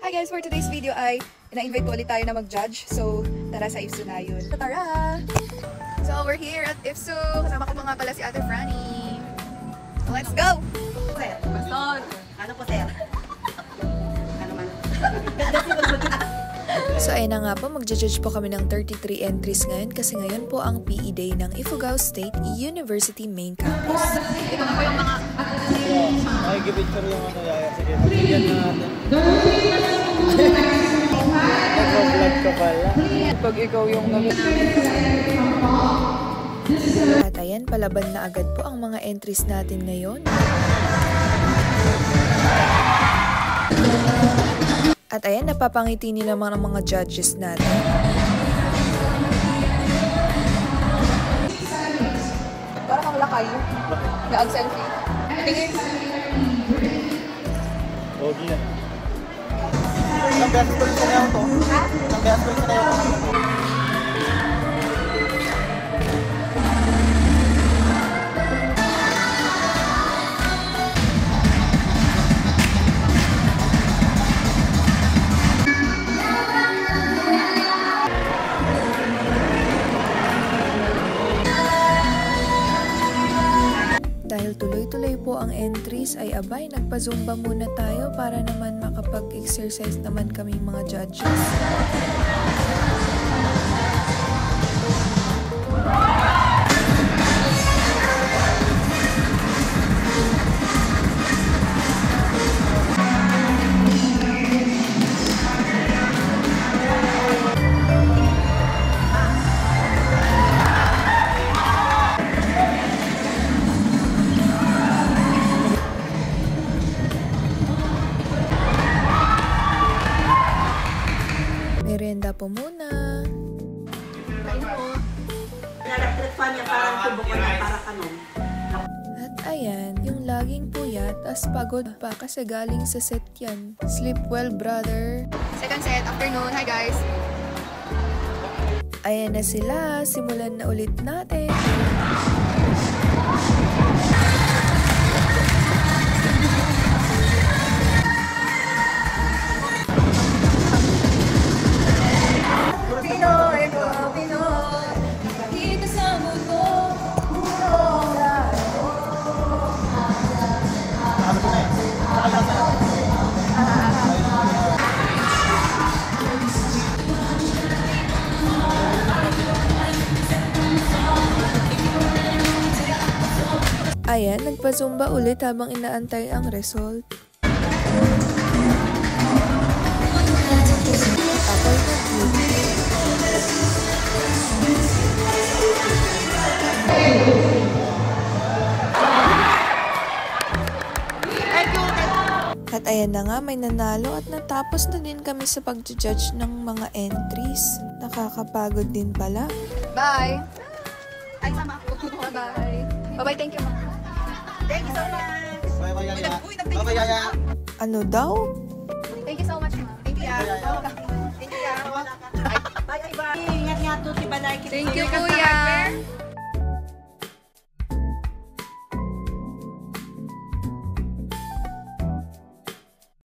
Hi guys! For today's video ay na-invite po ulit tayo na mag-judge. So, tara sa IFSU na yun. Tara! So, we're here at IFSU. Kasama ko po nga pala si Ate Franny. So, let's go! Sir, Baston. Ano po, sir? Ano man? So ayun na nga po, magja-judge po kami ng 33 entries ngayon kasi ngayon po ang PE Day ng Ifugao State University Main Campus. Ito na po yung mga... Ay, gipicture yung ano, Yaya. Sige, pagbigyan na natin. Nag-vlog ka pala. Pag ikaw yung At ayan, palaban na agad po ang mga entries natin ngayon. At ayan, napapangiti nila ang mga judges natin. Parang kang lakay. Nag-selfie. Tingin. Pogi na. Ilang beses ko rin sanayaw to? Ha? Ilang beses ko rin sanayaw to? Dahil tuloy-tuloy po ang entries ay abay, nagpa-zumba muna tayo para naman makapag-exercise naman kami mga judges. Merienda po muna. Electric fan niya, parang tubo ko na, para kanon. At ayan, yung laging puyat as pagod pa kasi galing sa set yan. Sleep well, brother. Second set, afternoon. Hi guys! Ayan na sila, simulan na ulit natin. Ayan, nagpa-zumba ulit habang inaantay ang result. Ako'y At ayan na nga, may nanalo at natapos na din kami sa pag-judge ng mga entries. Nakakapagod din pala. Bye! Ay, sama ako. Bye-bye. Bye-bye, thank you, ma'am. Thank you so much. Bye-bye, Yaya. Uy, nag-thank you Bye-bye, Yaya. Ano daw? Thank you so much, ma'am. Thank you, Thank you, Bye, bye. Ingat nga to si Balay. Thank you, kuya.